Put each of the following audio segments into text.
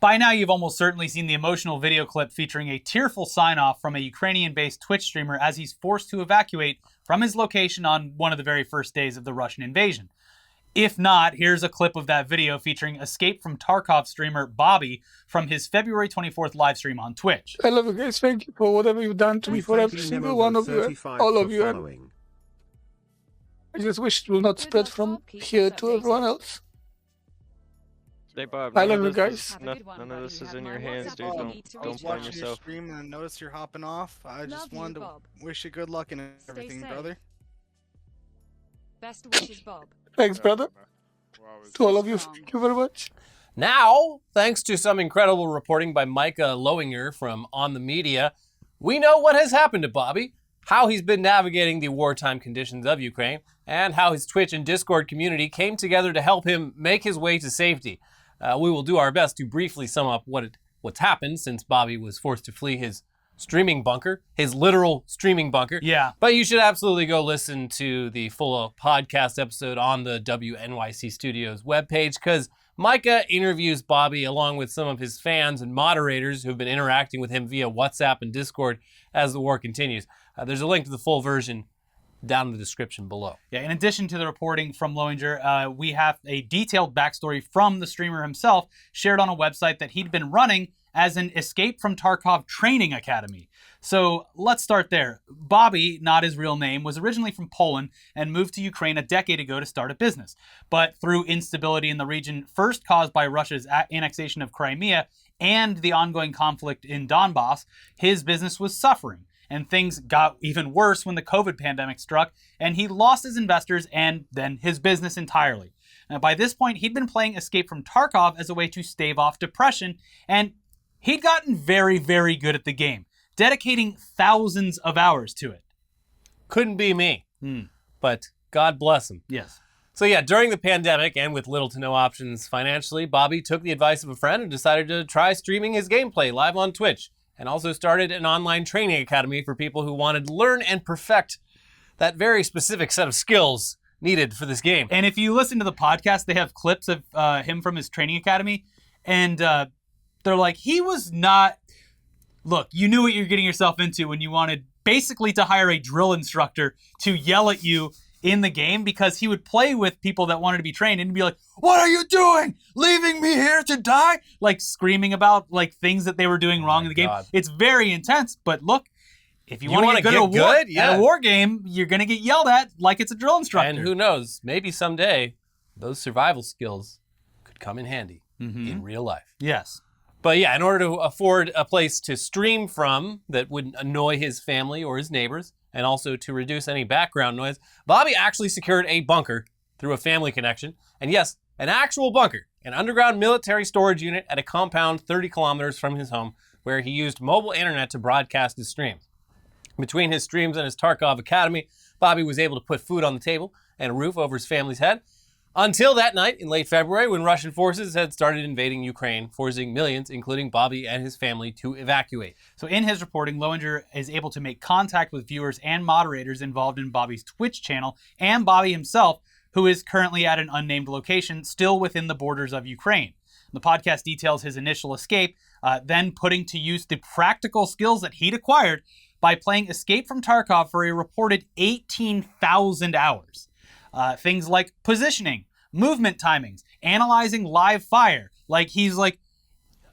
By now, you've almost certainly seen the emotional video clip featuring a tearful sign-off from a Ukrainian-based Twitch streamer as he's forced to evacuate from his location on one of the very first days of the Russian invasion. If not, here's a clip of that video featuring Escape from Tarkov streamer Bobby from his February 24th live stream on Twitch. I love you guys. Thank you for whatever you've done to me, for every single one of you, all of you. I just wish it will not spread from here to everyone else. Hey, Bob, I love you guys. None of this is in your hands, dude. Don't blame yourself. Your stream and I noticed you're hopping off. I just wanted to wish you good luck and everything, brother. Best wishes, Bob. Thanks, brother. To all of you, thank you very much. Now, thanks to some incredible reporting by Micah Lowinger from On the Media, we know what has happened to Bobby, how he's been navigating the wartime conditions of Ukraine, and how his Twitch and Discord community came together to help him make his way to safety. We will do our best to briefly sum up what's happened since Bobby was forced to flee his streaming bunker, his literal streaming bunker. Yeah. But you should absolutely go listen to the full podcast episode on the WNYC Studios webpage, because Micah interviews Bobby along with some of his fans and moderators who've been interacting with him via WhatsApp and Discord as the war continues. There's a link to the full version down in the description below. Yeah, in addition to the reporting from Lowinger, we have a detailed backstory from the streamer himself shared on a website that he'd been running as an Escape from Tarkov training academy. So let's start there. Bobby, not his real name, was originally from Poland and moved to Ukraine a decade ago to start a business. But through instability in the region, first caused by Russia's annexation of Crimea and the ongoing conflict in Donbass, his business was suffering. And things got even worse when the COVID pandemic struck, and he lost his investors and then his business entirely. Now, by this point, he'd been playing Escape from Tarkov as a way to stave off depression, and he'd gotten very, very good at the game, dedicating thousands of hours to it. Couldn't be me, but God bless him. Yes. So yeah, during the pandemic and with little to no options financially, Bobby took the advice of a friend and decided to try streaming his gameplay live on Twitch, and also started an online training academy for people who wanted to learn and perfect that very specific set of skills needed for this game. And if you listen to the podcast, they have clips of him from his training academy, and they're like, he was not... Look, you knew what you're getting yourself into when you wanted basically to hire a drill instructor to yell at you in the game, because he would play with people that wanted to be trained and be like, "What are you doing? Leaving me here to die?" Like screaming about like things that they were doing wrong in the game. It's very intense, but look, if you want to get good at a war game, you're going to get yelled at like it's a drill instructor. And who knows, maybe someday those survival skills could come in handy in real life. Yes. But yeah, in order to afford a place to stream from that wouldn't annoy his family or his neighbors, and also to reduce any background noise, Bobby actually secured a bunker through a family connection. And yes, an actual bunker, an underground military storage unit at a compound 30 kilometers from his home, where he used mobile internet to broadcast his streams. Between his streams and his Tarkov Academy, Bobby was able to put food on the table and a roof over his family's head, until that night in late February when Russian forces had started invading Ukraine, forcing millions, including Bobby and his family, to evacuate. So in his reporting, Lowinger is able to make contact with viewers and moderators involved in Bobby's Twitch channel, and Bobby himself, who is currently at an unnamed location, still within the borders of Ukraine. The podcast details his initial escape, then putting to use the practical skills that he'd acquired by playing Escape from Tarkov for a reported 18,000 hours. Things like positioning, movement timings, analyzing live fire. Like he's like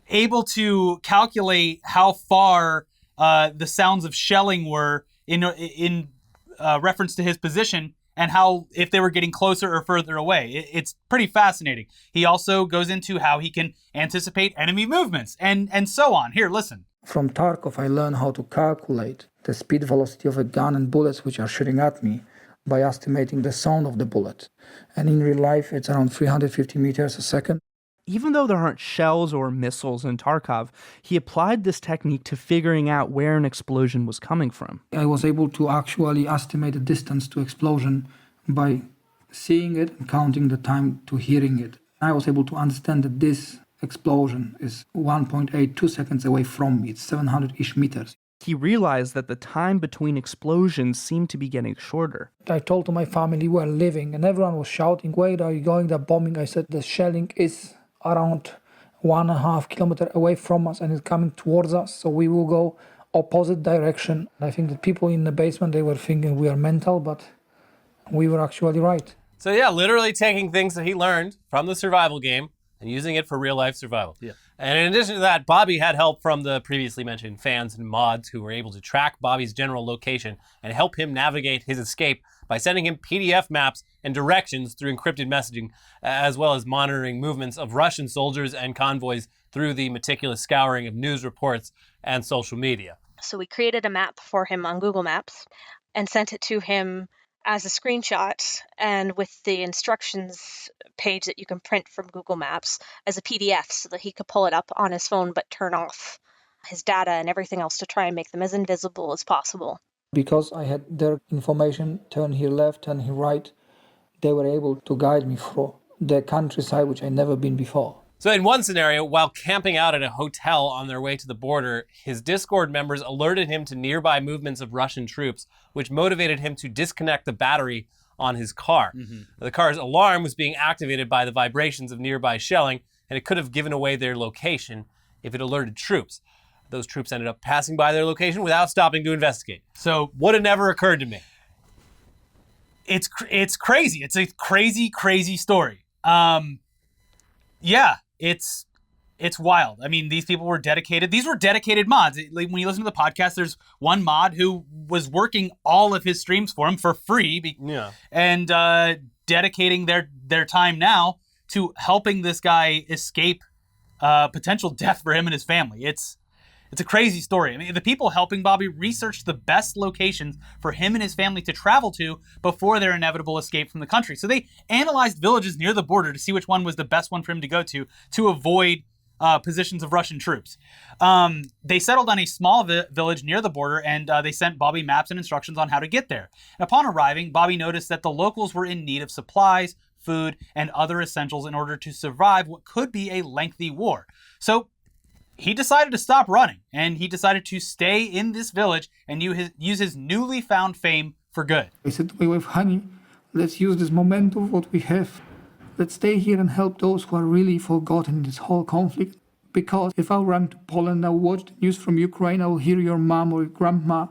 able to calculate how far the sounds of shelling were in reference to his position, and how if they were getting closer or further away. It's pretty fascinating. He also goes into how he can anticipate enemy movements and so on. Here, listen. From Tarkov, I learned how to calculate the speed velocity of a gun and bullets which are shooting at me by estimating the sound of the bullet. And in real life, it's around 350 meters a second. Even though there aren't shells or missiles in Tarkov, he applied this technique to figuring out where an explosion was coming from. I was able to actually estimate the distance to explosion by seeing it and counting the time to hearing it. I was able to understand that this explosion is 1.82 seconds away from me. It's 700-ish meters. He realized that the time between explosions seemed to be getting shorter. I told to my family we're leaving, and everyone was shouting, "Where are you going? They're bombing." I said the shelling is around 1.5 kilometer away from us and it's coming towards us. So we will go opposite direction. I think the people in the basement, they were thinking we are mental, but we were actually right. So yeah, literally taking things that he learned from the survival game and using it for real life survival. Yeah. And in addition to that, Bobby had help from the previously mentioned fans and mods who were able to track Bobby's general location and help him navigate his escape by sending him PDF maps and directions through encrypted messaging, as well as monitoring movements of Russian soldiers and convoys through the meticulous scouring of news reports and social media. So we created a map for him on Google Maps and sent it to him as a screenshot and with the instructions page that you can print from Google Maps as a PDF so that he could pull it up on his phone but turn off his data and everything else to try and make them as invisible as possible. Because I had their information, turn here left, turn here right, they were able to guide me through the countryside, which I'd never been before. So in one scenario, while camping out at a hotel on their way to the border, his Discord members alerted him to nearby movements of Russian troops, which motivated him to disconnect the battery on his car. Mm-hmm. The car's alarm was being activated by the vibrations of nearby shelling, and it could have given away their location if it alerted troops. Those troops ended up passing by their location without stopping to investigate. So would have never occurred to me. It's crazy. It's a crazy story. Yeah, it's wild. I mean, these people were dedicated. These were dedicated mods. When you listen to the podcast, there's one mod who was working all of his streams for him for free. And dedicating their time now to helping this guy escape potential death for him and his family. It's a crazy story. I mean, the people helping Bobby researched the best locations for him and his family to travel to before their inevitable escape from the country. So they analyzed villages near the border to see which one was the best one for him to go to avoid positions of Russian troops. They settled on a small village near the border, and they sent Bobby maps and instructions on how to get there. And upon arriving, Bobby noticed that the locals were in need of supplies, food, and other essentials in order to survive what could be a lengthy war. So he decided to stop running, and he decided to stay in this village and use his newly found fame for good. I said to my wife, honey, let's use this momentum, what we have. Let's stay here and help those who are really forgotten in this whole conflict. Because if I run to Poland, I'll watch the news from Ukraine, I'll hear your mom or your grandma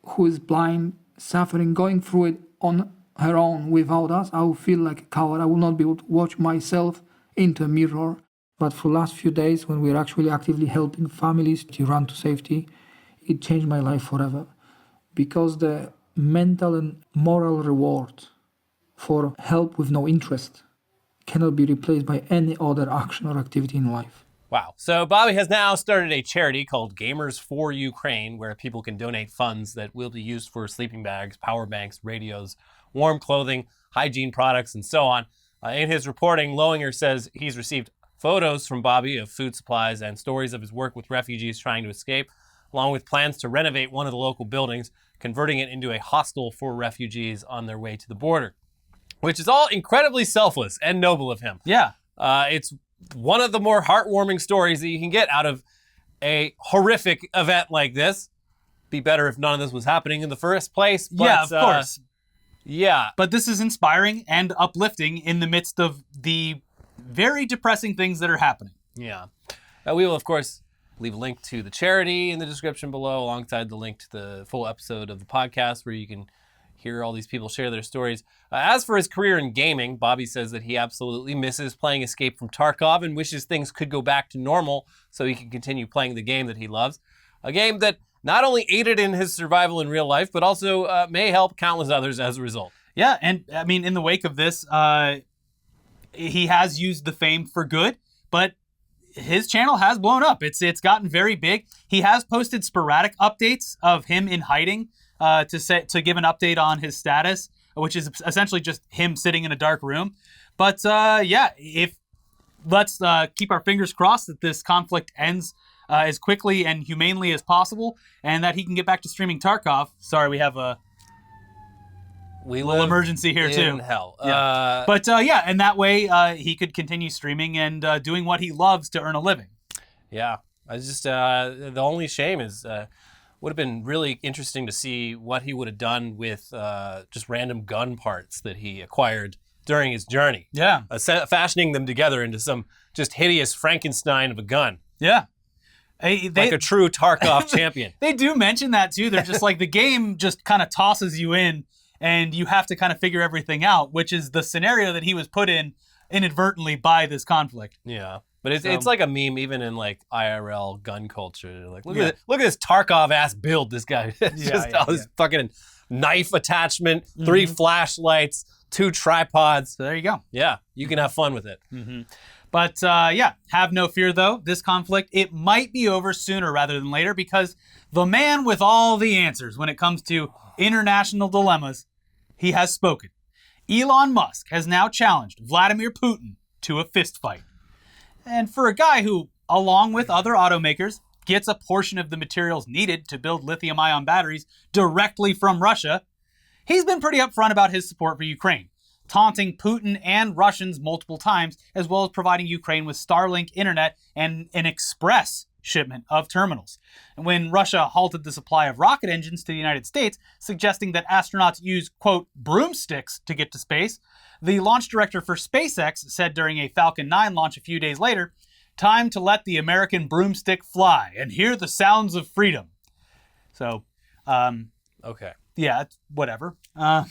who is blind, suffering, going through it on her own without us. I will feel like a coward. I will not be able to watch myself into a mirror. But for the last few days, when we're actually actively helping families to run to safety, it changed my life forever. Because the mental and moral reward for help with no interest cannot be replaced by any other action or activity in life. Wow. So Bobby has now started a charity called Gamers for Ukraine, where people can donate funds that will be used for sleeping bags, power banks, radios, warm clothing, hygiene products, and so on. In his reporting, Lowinger says he's received photos from Bobby of food supplies and stories of his work with refugees trying to escape, along with plans to renovate one of the local buildings, converting it into a hostel for refugees on their way to the border, which is all incredibly selfless and noble of him. Yeah. It's one of the more heartwarming stories that you can get out of a horrific event like this. Be better if none of this was happening in the first place. But, yeah, of course. Yeah. But this is inspiring and uplifting in the midst of the very depressing things that are happening. Yeah. We will, of course, leave a link to the charity in the description below, alongside the link to the full episode of the podcast where you can hear all these people share their stories. As for his career in gaming, Bobby says that he absolutely misses playing Escape from Tarkov and wishes things could go back to normal so he can continue playing the game that he loves. A game that not only aided in his survival in real life, but also may help countless others as a result. Yeah, and I mean, in the wake of this, he has used the fame for good, but his channel has blown up. It's gotten very big. He has posted sporadic updates of him in hiding to give an update on his status, which is essentially just him sitting in a dark room. But yeah, let's keep our fingers crossed that this conflict ends as quickly and humanely as possible, and that he can get back to streaming Tarkov. Sorry, we have a little emergency here too. In hell. Yeah. But yeah, and that way he could continue streaming and doing what he loves to earn a living. Yeah, I just the only shame is would have been really interesting to see what he would have done with just random gun parts that he acquired during his journey. Yeah, fashioning them together into some just hideous Frankenstein of a gun. Yeah. Like a true Tarkov champion. They do mention that too. They're just like the game just kind of tosses you in and you have to kind of figure everything out, which is the scenario that he was put in inadvertently by this conflict. Yeah. But it's like a meme even in like IRL gun culture. Like look at this Tarkov ass build this guy. This fucking knife attachment, 3 flashlights, 2 tripods. So there you go. Yeah, you can have fun with it. Mm-hmm. But have no fear though. This conflict, it might be over sooner rather than later because the man with all the answers when it comes to international dilemmas, he has spoken. Elon Musk has now challenged Vladimir Putin to a fist fight. And for a guy who, along with other automakers, gets a portion of the materials needed to build lithium-ion batteries directly from Russia, he's been pretty upfront about his support for Ukraine, taunting Putin and Russians multiple times, as well as providing Ukraine with Starlink internet and an express shipment of terminals. And when Russia halted the supply of rocket engines to the United States, suggesting that astronauts use, quote, broomsticks to get to space, the launch director for SpaceX said during a Falcon 9 launch a few days later, "Time to let the American broomstick fly and hear the sounds of freedom." So, okay. Yeah, whatever.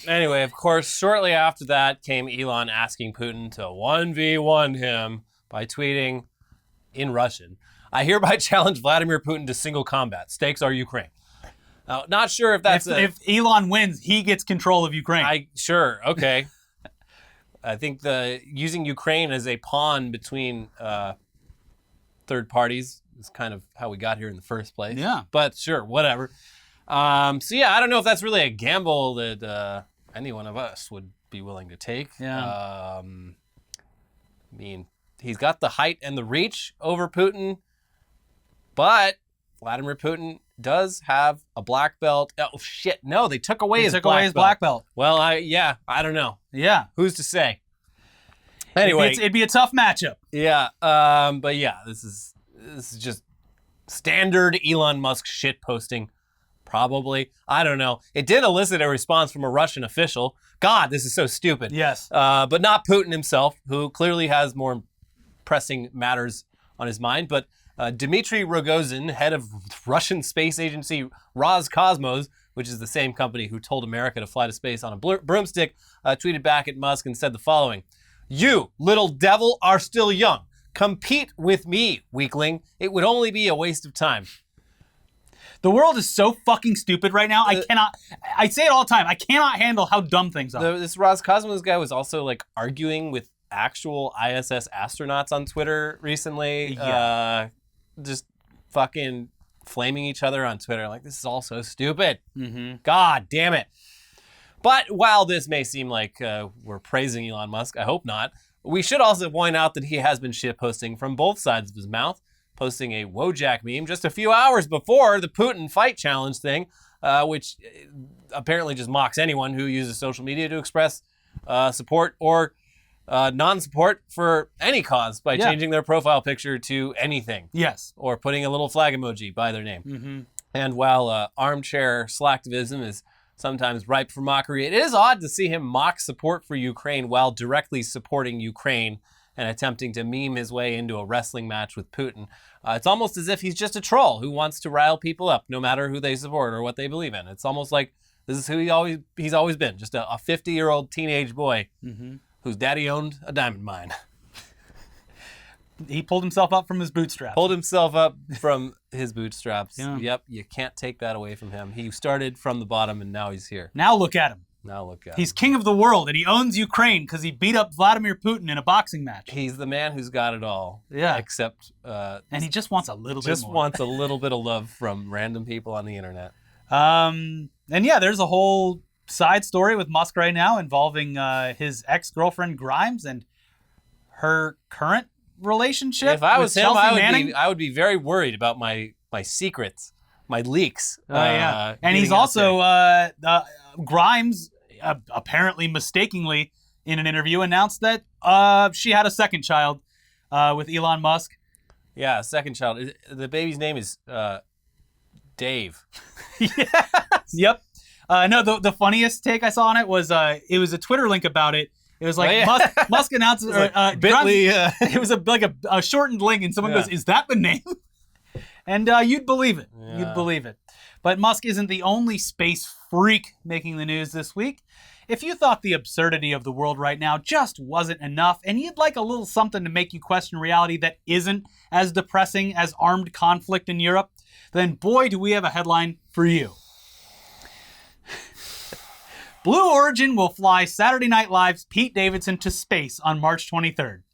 Anyway, of course, shortly after that came Elon asking Putin to 1v1 him by tweeting in Russian, "I hereby challenge Vladimir Putin to single combat. Stakes are Ukraine." Now, not sure if that's if Elon wins, he gets control of Ukraine. Sure, okay. I think using Ukraine as a pawn between third parties is kind of how we got here in the first place. Yeah. But sure, whatever. I don't know if that's really a gamble that any one of us would be willing to take. Yeah. I mean, he's got the height and the reach over Putin, but Vladimir Putin does have a black belt. Oh shit! No, they took away his black belt. Well, I don't know. Yeah. Who's to say? Anyway, it'd be a tough matchup. Yeah. But yeah, this is just standard Elon Musk shit posting. Probably. I don't know. It did elicit a response from a Russian official. God, this is so stupid. Yes. But not Putin himself, who clearly has more pressing matters on his mind. But Dmitry Rogozin, head of Russian space agency Roscosmos, which is the same company who told America to fly to space on a broomstick, tweeted back at Musk and said the following: "You, little devil, are still young. Compete with me, weakling. It would only be a waste of time." The world is so fucking stupid right now. I say it all the time. I cannot handle how dumb things are. This Roscosmos guy was also like arguing with actual ISS astronauts on Twitter recently. Yeah. Just fucking flaming each other on Twitter. Like, this is all so stupid. Mm-hmm. God damn it. But while this may seem like we're praising Elon Musk, I hope not, we should also point out that he has been shitposting from both sides of his mouth, posting a Wojak meme just a few hours before the Putin fight challenge thing, which apparently just mocks anyone who uses social media to express support or non-support for any cause by changing their profile picture to anything. Yes. Or putting a little flag emoji by their name. Mm-hmm. And while armchair slacktivism is sometimes ripe for mockery, it is odd to see him mock support for Ukraine while directly supporting Ukraine and attempting to meme his way into a wrestling match with Putin. It's almost as if he's just a troll who wants to rile people up, no matter who they support or what they believe in. It's almost like this is who he's always been, just a 50-year-old teenage boy whose daddy owned a diamond mine. He pulled himself up from his bootstraps. Yeah. Yep, you can't take that away from him. He started from the bottom and now he's here. Now look at him. He's king of the world and he owns Ukraine because he beat up Vladimir Putin in a boxing match. He's the man who's got it all. Yeah. Except... and he just wants a little bit more. Just wants a little bit of love from random people on the internet. And yeah, there's a whole side story with Musk right now involving his ex-girlfriend Grimes and her current relationship. If I was him, Chelsea I would be very worried about my secrets, my leaks. Yeah. And he's also Grimes apparently mistakenly in an interview announced that she had a second child with Elon Musk. Yeah, a second child. The baby's name is Dave. Yes. Yep. No, the funniest take I saw on it was a Twitter link about it, It was like Oh, yeah. Musk announces Bitly, it was a shortened link, and someone goes, "Is that the name?" And you'd believe it. Yeah. You'd believe it. But Musk isn't the only space freak making the news this week. If you thought the absurdity of the world right now just wasn't enough, and you'd like a little something to make you question reality that isn't as depressing as armed conflict in Europe, then boy, do we have a headline for you. Blue Origin will fly Saturday Night Live's Pete Davidson to space on March 23rd.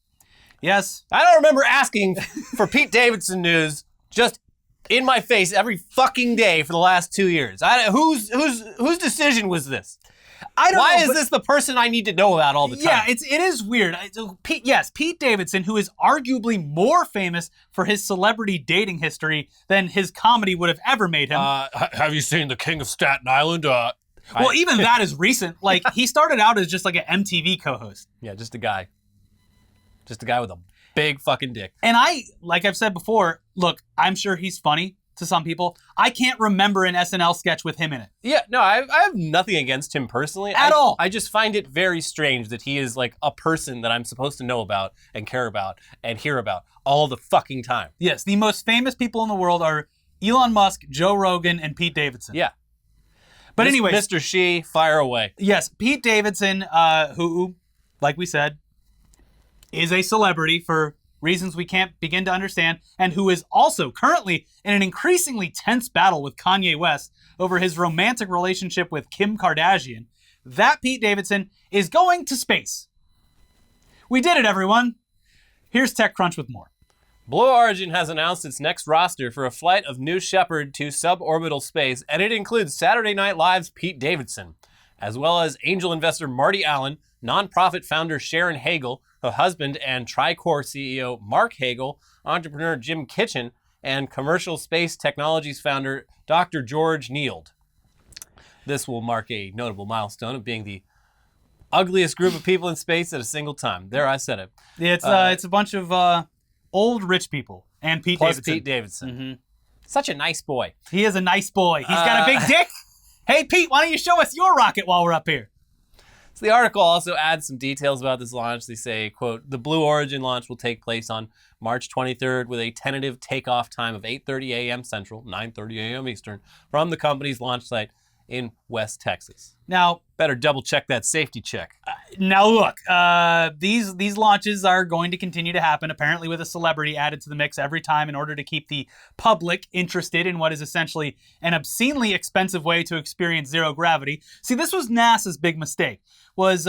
Yes. I don't remember asking for Pete Davidson news just in my face every fucking day for the last 2 years. Whose decision was this? I don't know. Why is this the person I need to know about all the time? Yeah, it is weird. Pete Davidson, who is arguably more famous for his celebrity dating history than his comedy would have ever made him. Have you seen The King of Staten Island? Well, even that is recent. Like, he started out as just like an MTV co-host. Yeah, just a guy. Just a guy with a big fucking dick. And like I've said before, look, I'm sure he's funny to some people. I can't remember an SNL sketch with him in it. Yeah, no, I have nothing against him personally. At all. I just find it very strange that he is like a person that I'm supposed to know about and care about and hear about all the fucking time. Yes, the most famous people in the world are Elon Musk, Joe Rogan, and Pete Davidson. Yeah. But anyway, Mr. She, fire away. Yes, Pete Davidson, who, like we said, is a celebrity for reasons we can't begin to understand, and who is also currently in an increasingly tense battle with Kanye West over his romantic relationship with Kim Kardashian. That Pete Davidson is going to space. We did it, everyone. Here's TechCrunch with more. Blue Origin has announced its next roster for a flight of New Shepard to suborbital space, and it includes Saturday Night Live's Pete Davidson, as well as angel investor Marty Allen, nonprofit founder Sharon Hagel, her husband and Tricor CEO Mark Hagel, entrepreneur Jim Kitchen, and commercial space technologies founder Dr. George Neild. This will mark a notable milestone of being the ugliest group of people in space at a single time. There, I said it. It's a bunch of old rich people and Pete Plus Davidson. Pete Davidson. Mm-hmm. Such a nice boy. He is a nice boy. He's got a big dick. Hey, Pete, why don't you show us your rocket while we're up here? So the article also adds some details about this launch. They say, quote, the Blue Origin launch will take place on March 23rd with a tentative takeoff time of 8:30 a.m. Central, 9:30 a.m. Eastern, from the company's launch site in West Texas. Now, better double check that safety check. Now look, these launches are going to continue to happen, apparently with a celebrity added to the mix every time in order to keep the public interested in what is essentially an obscenely expensive way to experience zero gravity. See, this was NASA's big mistake, was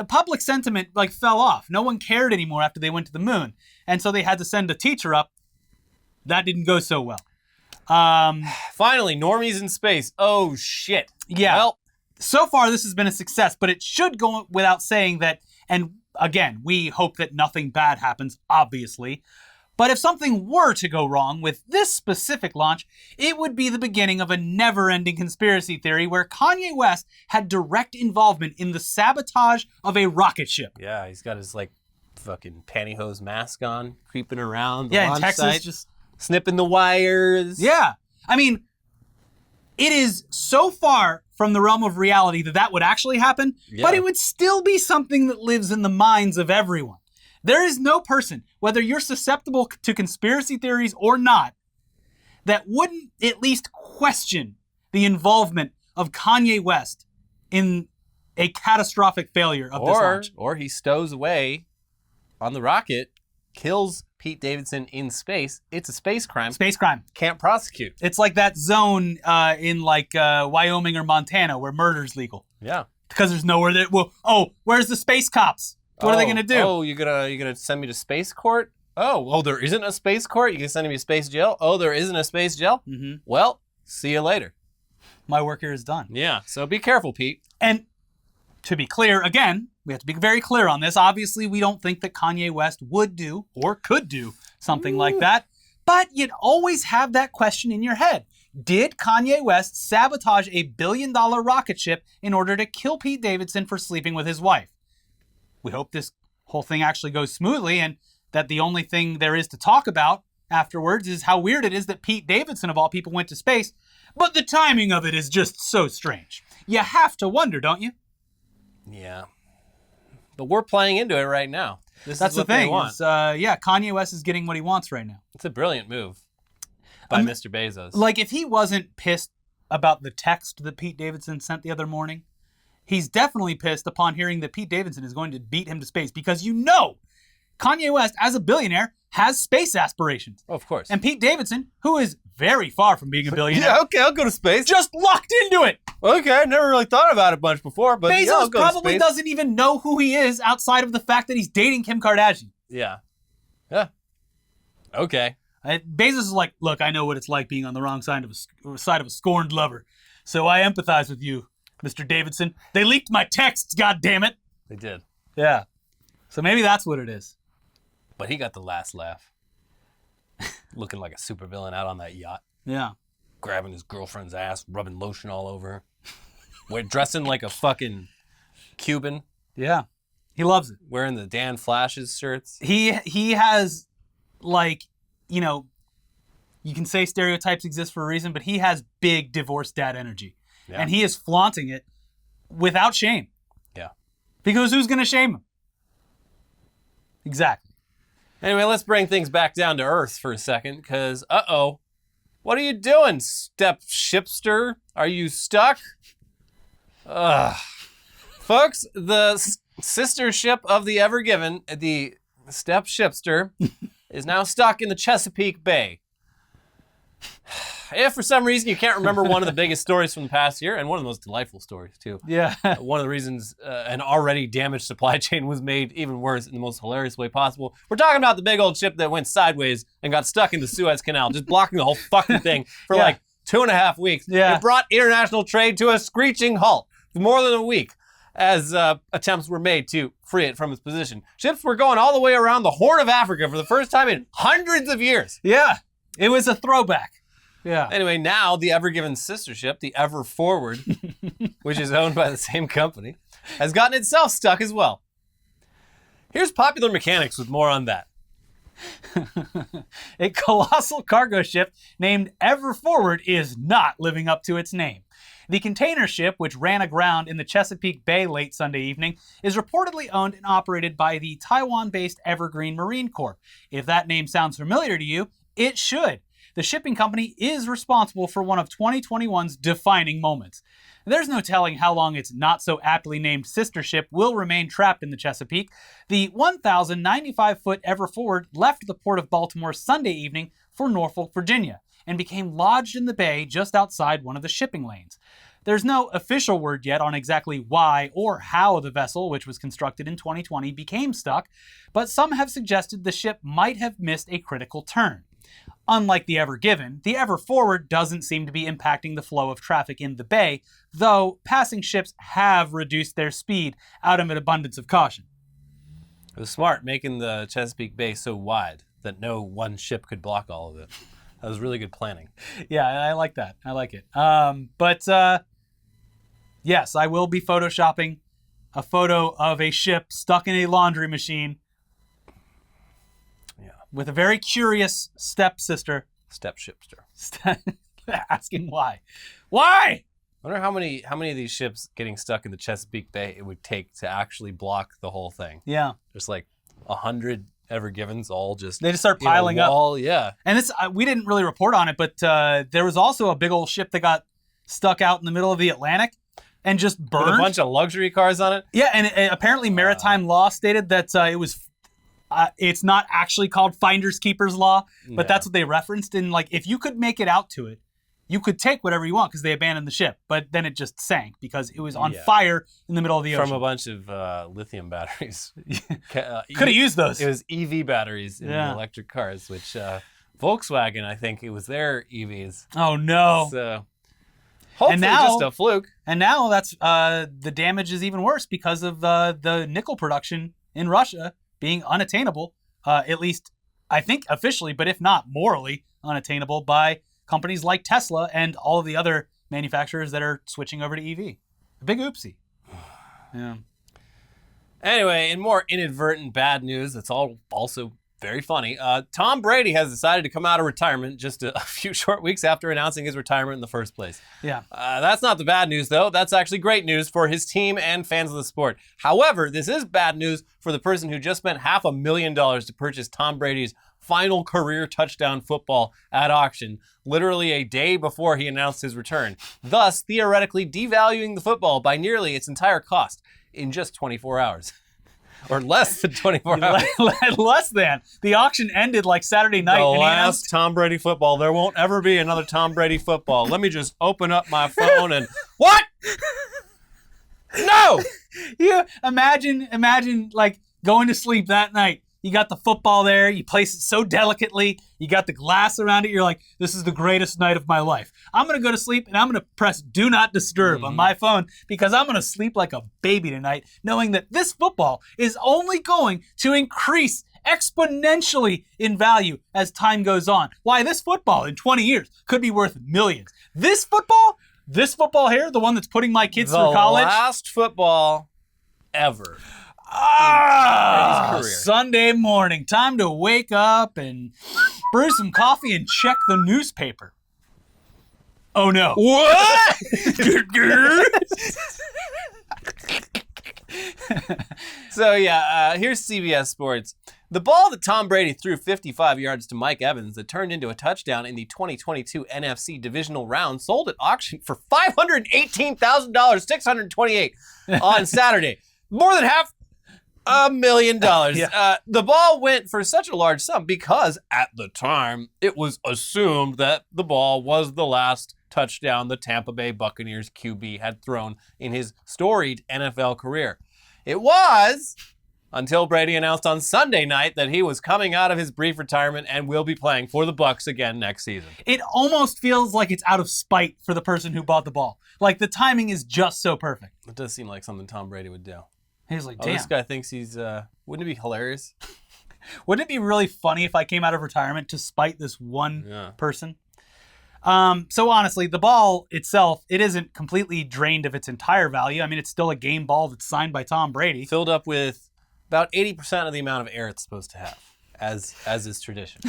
public sentiment fell off. No one cared anymore after they went to the moon. And so they had to send a teacher up. That didn't go so well. Finally, normies in space. Oh, shit. Yeah. Well, so far this has been a success, but it should go without saying that, and again, we hope that nothing bad happens, obviously, but if something were to go wrong with this specific launch, it would be the beginning of a never-ending conspiracy theory where Kanye West had direct involvement in the sabotage of a rocket ship. Yeah, he's got his fucking pantyhose mask on, creeping around the in launch Texas, site, just snipping the wires. Yeah. I mean, it is so far from the realm of reality that would actually happen, but it would still be something that lives in the minds of everyone. There is no person, whether you're susceptible to conspiracy theories or not, that wouldn't at least question the involvement of Kanye West in a catastrophic failure of this launch. Or he stows away on the rocket, kills Pete Davidson in space. It's a space crime. Space crime. Can't prosecute. It's like that zone in Wyoming or Montana where murder's legal. Yeah. Because there's nowhere that where's the space cops? What are they gonna do? Oh, you're gonna send me to space court? Oh, there isn't a space court? You can send me to space jail? Oh, there isn't a space jail? Mm-hmm. Well, see you later. My work here is done. Yeah, so be careful, Pete. And to be clear, again, we have to be very clear on this. Obviously, we don't think that Kanye West would do or could do something like that. But you'd always have that question in your head. Did Kanye West sabotage a $1 billion rocket ship in order to kill Pete Davidson for sleeping with his wife? We hope this whole thing actually goes smoothly and that the only thing there is to talk about afterwards is how weird it is that Pete Davidson, of all people, went to space. But the timing of it is just so strange. You have to wonder, don't you? Yeah. But we're playing into it right now. That's the thing. Kanye West is getting what he wants right now. It's a brilliant move by Mr. Bezos. Like, if he wasn't pissed about the text that Pete Davidson sent the other morning, he's definitely pissed upon hearing that Pete Davidson is going to beat him to space, because Kanye West, as a billionaire, has space aspirations. Oh, of course. And Pete Davidson, who is very far from being a billionaire, yeah, okay, I'll go to space. just locked into it. Okay, I never really thought about it much before, but Bezos yeah, I'll go to probably space. doesn't even know who he is outside of the fact that he's dating Kim Kardashian. Yeah. Yeah. Okay. Bezos is like, look, I know what it's like being on the wrong side of a scorned lover, so I empathize with you, Mr. Davidson. They leaked my texts, goddammit. They did. Yeah. So maybe that's what it is. But he got the last laugh. Looking like a supervillain out on that yacht. Yeah. Grabbing his girlfriend's ass, rubbing lotion all over her. Dressing like a fucking Cuban. Yeah. He loves it. Wearing the Dan Flashes shirts. He has, like, you can say stereotypes exist for a reason, but he has big divorced dad energy. Yeah. And he is flaunting it without shame. Yeah. Because who's going to shame him? Exactly. Anyway, let's bring things back down to earth for a second, because, what are you doing, step shipster? Are you stuck? Folks, the sister ship of the Ever Given, the Step Shipster, is now stuck in the Chesapeake Bay. If for some reason you can't remember one of the biggest stories from the past year, and one of the most delightful stories too. Yeah. One of the reasons an already damaged supply chain was made even worse in the most hilarious way possible. We're talking about the big old ship that went sideways and got stuck in the Suez Canal, just blocking the whole fucking thing for like 2.5 weeks. Yeah. It brought international trade to a screeching halt for more than a week as attempts were made to free it from its position. Ships were going all the way around the Horn of Africa for the first time in hundreds of years. Yeah. It was a throwback. Yeah. Anyway, now the Ever Given sister ship, the Ever Forward, which is owned by the same company, has gotten itself stuck as well. Here's Popular Mechanics with more on that. A colossal cargo ship named Ever Forward is not living up to its name. The container ship, which ran aground in the Chesapeake Bay late Sunday evening, is reportedly owned and operated by the Taiwan-based Evergreen Marine Corp. If that name sounds familiar to you, it should. The shipping company is responsible for one of 2021's defining moments. There's no telling how long its not so aptly named sister ship will remain trapped in the Chesapeake. The 1,095-foot Ever Forward left the port of Baltimore Sunday evening for Norfolk, Virginia, and became lodged in the bay just outside one of the shipping lanes. There's no official word yet on exactly why or how the vessel, which was constructed in 2020, became stuck, but some have suggested the ship might have missed a critical turn. Unlike the Ever Given, the Ever Forward doesn't seem to be impacting the flow of traffic in the bay, though passing ships have reduced their speed out of an abundance of caution. It was smart making the Chesapeake Bay so wide that no one ship could block all of it. That was really good planning. Yeah, I like that. I like it. Yes, I will be photoshopping a photo of a ship stuck in a laundry machine. Yeah. With a very curious stepsister. Step shipster. Asking why. Why? I wonder how many of these ships getting stuck in the Chesapeake Bay it would take to actually block the whole thing. Yeah. There's like 100 Ever Givens all just they just start piling up. Yeah. And this we didn't really report on it, but there was also a big old ship that got stuck out in the middle of the Atlantic and just burned. With a bunch of luxury cars on it? Yeah, and apparently maritime law stated that it's not actually called Finders Keepers law, but that's what they referenced. And like, if you could make it out to it, you could take whatever you want because they abandoned the ship, but then it just sank because it was on fire in the middle of the ocean. From a bunch of lithium batteries. Could have used those. It was EV batteries in the electric cars, which Volkswagen, I think it was their EVs. Oh no. So hopefully just a fluke. And now that's the damage is even worse because of the nickel production in Russia being unattainable, at least I think officially, but if not morally unattainable by companies like Tesla and all of the other manufacturers that are switching over to EV. A big oopsie. Yeah. Anyway, in more inadvertent bad news, that's all also very funny. Tom Brady has decided to come out of retirement just a few short weeks after announcing his retirement in the first place. Yeah. That's not the bad news, though. That's actually great news for his team and fans of the sport. However, this is bad news for the person who just spent $500,000 to purchase Tom Brady's final career touchdown football at auction, literally a day before he announced his return, thus theoretically devaluing the football by nearly its entire cost in just 24 hours. Or less than 24 hours. Less than. The auction ended like Saturday night. The last Tom Brady football. There won't ever be another Tom Brady football. Let me just open up my phone and... What? No! Yeah, imagine like going to sleep that night. You got the football there. You place it so delicately. You got the glass around it. You're like, this is the greatest night of my life. I'm going to go to sleep and I'm going to press do not disturb on my phone because I'm going to sleep like a baby tonight, knowing that this football is only going to increase exponentially in value as time goes on. Why, this football in 20 years could be worth millions. This football here, the one that's putting my kids through college. The last football ever. Sunday morning, time to wake up and brew some coffee and check the newspaper. Oh no. What? So yeah, here's CBS Sports. The ball that Tom Brady threw 55 yards to Mike Evans that turned into a touchdown in the 2022 NFC divisional round sold at auction for $518,628 on Saturday. More than $500,000. Yeah. The ball went for such a large sum because at the time it was assumed that the ball was the last touchdown the Tampa Bay Buccaneers QB had thrown in his storied NFL career. It was until Brady announced on Sunday night that he was coming out of his brief retirement and will be playing for the Bucs again next season. It almost feels like it's out of spite for the person who bought the ball. Like the timing is just so perfect. It does seem like something Tom Brady would do. He's like, Oh, damn. this guy thinks he's, wouldn't it be hilarious? Wouldn't it be really funny if I came out of retirement to spite this one person? So honestly, the ball itself, it isn't completely drained of its entire value. I mean, it's still a game ball that's signed by Tom Brady. Filled up with about 80% of the amount of air it's supposed to have, as is tradition.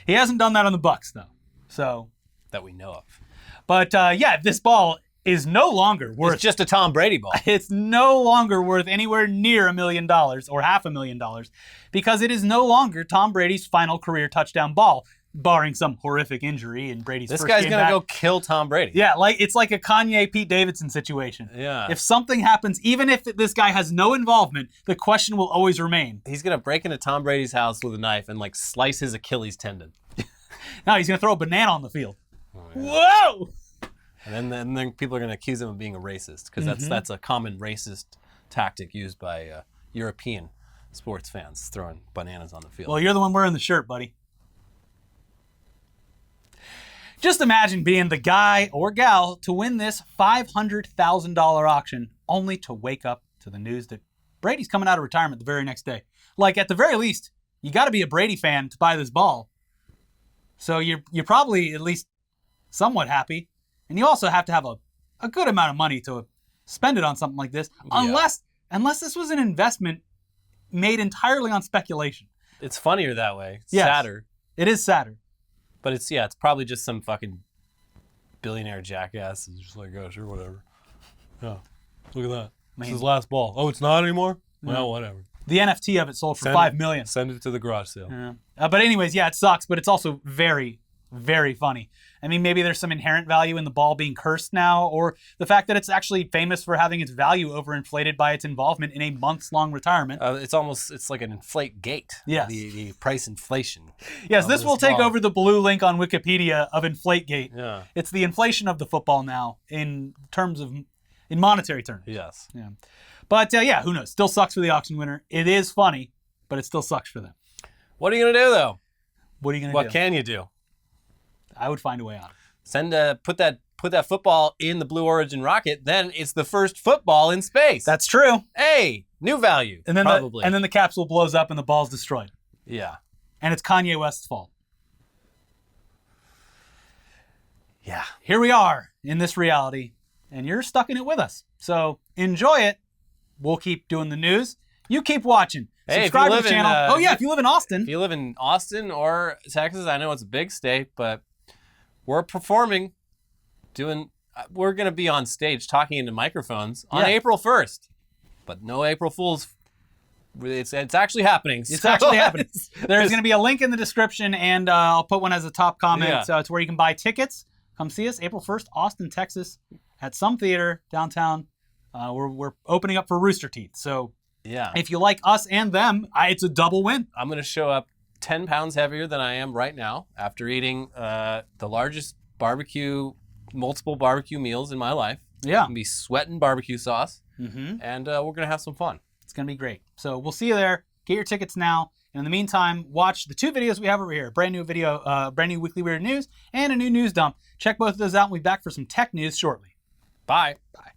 He hasn't done that on the Bucs though. So that we know of. But yeah, this ball is no longer worth... It's just a Tom Brady ball. It's no longer worth anywhere near $1 million or $500,000 because it is no longer Tom Brady's final career touchdown ball, barring some horrific injury in Brady's This first guy's game going to back. go kill Tom Brady. Yeah, it's like a Kanye-Pete Davidson situation. Yeah. If something happens, even if this guy has no involvement, the question will always remain. He's going to break into Tom Brady's house with a knife and like slice his Achilles tendon. No, he's going to throw a banana on the field. Oh, yeah. Whoa! And then people are going to accuse him of being a racist because that's a common racist tactic used by European sports fans, throwing bananas on the field. Well, you're the one wearing the shirt, buddy. Just imagine being the guy or gal to win this $500,000 auction only to wake up to the news that Brady's coming out of retirement the very next day. Like, at the very least, you got to be a Brady fan to buy this ball. So you're probably at least somewhat happy. And you also have to have a good amount of money to spend it on something like this, unless this was an investment made entirely on speculation. It's funnier that way. It's Yes. sadder. It is sadder. But it's probably just some fucking billionaire jackass who's just like, oh, sure, whatever. Yeah, look at that. This is his last ball. Oh, it's not anymore? Well, whatever. The NFT of it sold for $5 million. Send it to the garage sale. Yeah. But anyways, yeah, it sucks, but it's also very, very funny. I mean, maybe there's some inherent value in the ball being cursed now, or the fact that it's actually famous for having its value overinflated by its involvement in a months-long retirement. It's like an inflate gate. Yes. The price inflation. Yes, this will take over the blue link on Wikipedia of Inflategate. Yeah. It's the inflation of the football now in monetary terms. Yes. Yeah. But yeah, who knows? Still sucks for the auction winner. It is funny, but it still sucks for them. What are you going to do, though? What are you going to do? What can you do? I would find a way out. Put that football in the Blue Origin rocket, then it's the first football in space. That's true. Hey, new value. And then probably. The capsule blows up and the ball's destroyed. Yeah. And it's Kanye West's fault. Yeah. Here we are in this reality, and you're stuck in it with us. So enjoy it. We'll keep doing the news. You keep watching. Hey, subscribe if you to the live in, channel. If you live in Austin. If you live in Austin or Texas, I know it's a big state, but we're performing, we're going to be on stage talking into microphones on April 1st. But no April Fool's. It's actually happening. It's actually happening. There's going to be a link in the description, and I'll put one as a top comment. So it's where you can buy tickets. Come see us April 1st, Austin, Texas, at some theater downtown. We're opening up for Rooster Teeth. So if you like us and them, it's a double win. I'm going to show up 10 pounds heavier than I am right now after eating the largest multiple barbecue meals in my life. Yeah. I'm going to be sweating barbecue sauce, and we're going to have some fun. It's going to be great. So we'll see you there. Get your tickets now. And in the meantime, watch the 2 videos we have over here. Brand new video, brand new Weekly Weird News, and a new news dump. Check both of those out, and we'll be back for some tech news shortly. Bye. Bye.